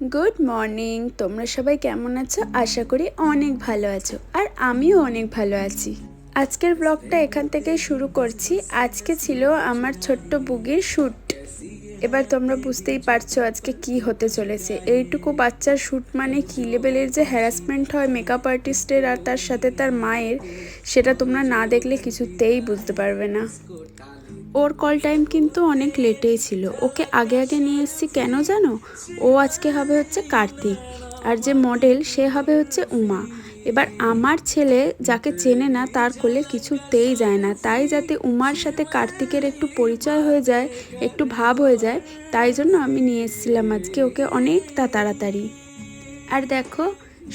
Good morning. তোমরা সবাই কেমন আছো? আশা করি অনেক ভালো আছো, আর আমিও অনেক ভালো আছি। আজকের ব্লগটা এখান থেকেই শুরু করছি। আজকে ছিল আমার ছোট্ট বুগির শ্যুট। এবার তোমরা বুঝতেই পারছো আজকে কি হতে চলেছে। এইটুকু বাচ্চার শ্যুট মানে কী লেভেলের যে হ্যারাসমেন্ট হয় মেকআপ আর্টিস্টের আর তার সাথে তার মায়ের, সেটা তোমরা না দেখলে কিছুতেই বুঝতে পারবে না। ওর কল টাইম কিন্তু অনেক লেটেই ছিল। ওকে আগে আগে নিয়ে এসেছি কেন জানো? ও আজকে হবে হচ্ছে কার্তিক, আর যে মডেল সে হবে হচ্ছে উমা। এবার আমার ছেলে যাকে চেনে না তার কোলে কিছুতেই যায় না, তাই যাতে উমার সাথে কার্তিকের একটু পরিচয় হয়ে যায়, একটু ভাব হয়ে যায়, তাই জন্য আমি নিয়ে এসেছিলাম আজকে ওকে অনেকটা তাড়াতাড়ি। আর দেখো,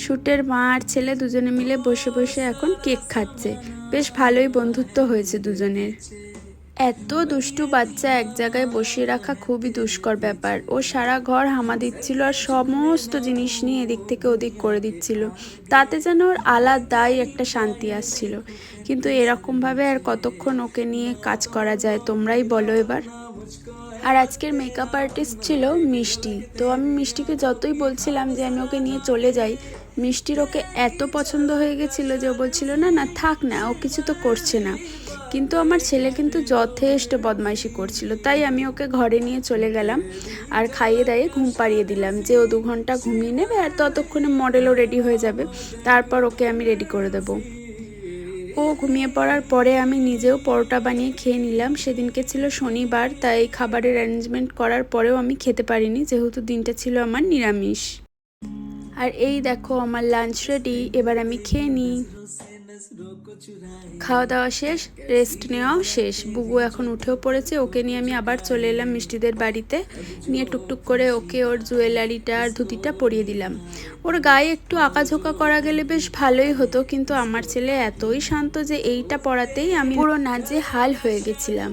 শ্যুটের মা আর ছেলে দুজনে মিলে বসে বসে এখন কেক খাচ্ছে। বেশ ভালোই বন্ধুত্ব হয়েছে দুজনের। এত দুষ্টু বাচ্চা এক জায়গায় বসিয়ে রাখা খুবই দুষ্কর ব্যাপার। ও সারা ঘর হামা দিচ্ছিল আর সমস্ত জিনিস নিয়ে এদিক থেকে ওদিক করে দিচ্ছিল। তাতে যেন ওর আলাদাই একটা শান্তি আসছিল। কিন্তু এরকমভাবে আর কতক্ষণ ওকে নিয়ে কাজ করা যায় তোমরাই বলো এবার। আর আজকের মেকআপ আর্টিস্ট ছিল মিষ্টি। তো আমি মিষ্টিকে যতই বলছিলাম যে আমি ওকে নিয়ে চলে যাই, মিষ্টির ওকে এত পছন্দ হয়ে গেছিলো যে ও বলছিল না না থাক না, ও কিছু তো করছে না। কিন্তু আমার ছেলে কিন্তু যথেষ্ট বদমাইশি করছিল, তাই আমি ওকে ঘরে নিয়ে চলে গেলাম আর খাইয়ে দাইয়ে ঘুম পাড়িয়ে দিলাম যে ও 2 ঘন্টা ঘুমিয়ে নেবে, আর ততক্ষণে মডেলও রেডি হয়ে যাবে। তারপর ওকে আমি রেডি করে দেবো। ও ঘুমিয়ে পড়ার পরে আমি নিজেও পরোটা বানিয়ে খেয়ে নিলাম। সেদিনকে ছিল শনিবার, তাই খাবারের অ্যারেঞ্জমেন্ট করার পরেও আমি খেতে পারিনি, যেহেতু দিনটা ছিল আমার নিরামিষ। আর এই দেখো আমার লাঞ্চ রেডি, এবার আমি খেয়ে নিই। খাওয়া দাওয়া শেষ, রেস্ট নেওয়াও শেষ। বুবু এখন উঠেও পড়েছে, ওকে নিয়ে আমি আবার চলে এলাম মিষ্টিদের বাড়িতে। নিয়ে টুকটুক করে ওকে ওর জুয়েলারিটা আর ধুতিটা পরিয়ে দিলাম। ওর গায়ে একটু আঁকাঝোঁকা করা গেলে বেশ ভালোই হতো, কিন্তু আমার ছেলে এতই শান্ত যে এইটা পরাতেই আমি পুরো নাজেহাল হয়ে গেছিলাম।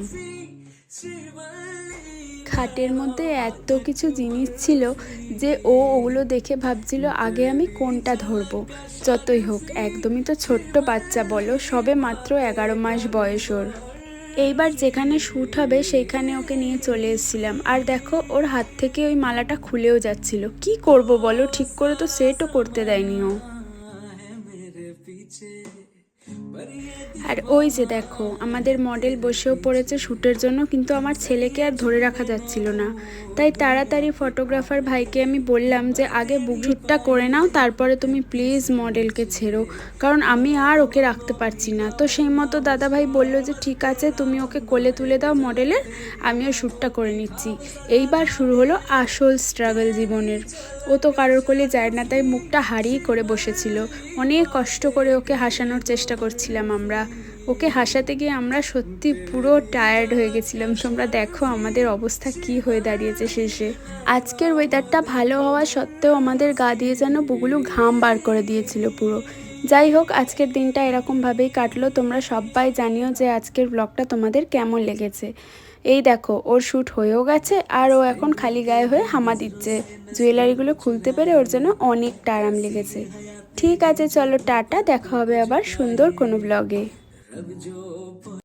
খাটের মধ্যে এত কিছু জিনিস ছিল যে ও ওগুলো দেখে ভাবছিল আগে আমি কোনটা ধরবো। যতই হোক, একদমই তো ছোট্ট বাচ্চা বলো, সবে মাত্র 11 মাস বয়স ওর। এইবার যেখানে শ্যুট হবে সেইখানে ওকে নিয়ে চলে এসেছিলাম। আর দেখো, ওর হাত থেকে ওই মালাটা খুলেও যাচ্ছিল। কি করব বলো, ঠিক করে তো সেটও করতে দেয়নি ও। আর ওই যে দেখো, আমাদের মডেল বসেও পড়েছে শ্যুটের জন্য, কিন্তু আমার ছেলেকে আর ধরে রাখা যাচ্ছিল না। তাই তাড়াতাড়ি ফটোগ্রাফার ভাইকে আমি বললাম যে আগে বুক শ্যুটটা করে নাও, তারপরে তুমি প্লিজ মডেলকে ছেড়ো, কারণ আমি আর ওকে রাখতে পারছি না। তো সেই মতো দাদাভাই বলল যে ঠিক আছে, তুমি ওকে কোলে তুলে দাও মডেলের, আমিও শ্যুটটা করে নিচ্ছি। এইবার শুরু হলো আসল স্ট্রাগল জীবনের। ও তো কারোর কোলে যায় না, তাই মুখটা হারিয়ে করে বসেছিল। অনেক কষ্ট করে ওকে হাসানোর চেষ্টা করছিলাম আমরা। ওকে হাসাতে গিয়ে আমরা সত্যি পুরো টায়ার্ড হয়ে গেছিলাম। তোমরা দেখো আমাদের অবস্থা কি হয়ে দাঁড়িয়েছে শেষে। আজকের ওয়েদারটা ভালো হওয়া সত্ত্বেও আমাদের গা দিয়ে যেন বুগুলো ঘাম বার করে দিয়েছিল পুরো। যাই হোক, আজকের দিনটা এরকমভাবেই কাটলো। তোমরা সবাই জানিও যে আজকের ব্লগটা তোমাদের কেমন লেগেছে। এই দেখো, ওর শ্যুট হয়েও গেছে আর ও এখন খালি গায়ে হয়ে হামা দিচ্ছে। জুয়েলারিগুলো খুলতে পেরে ওর জন্য অনেকটা আরাম লেগেছে। ঠিক আছে, চলো টাটা, দেখা হবে আবার সুন্দর কোনো ব্লগে।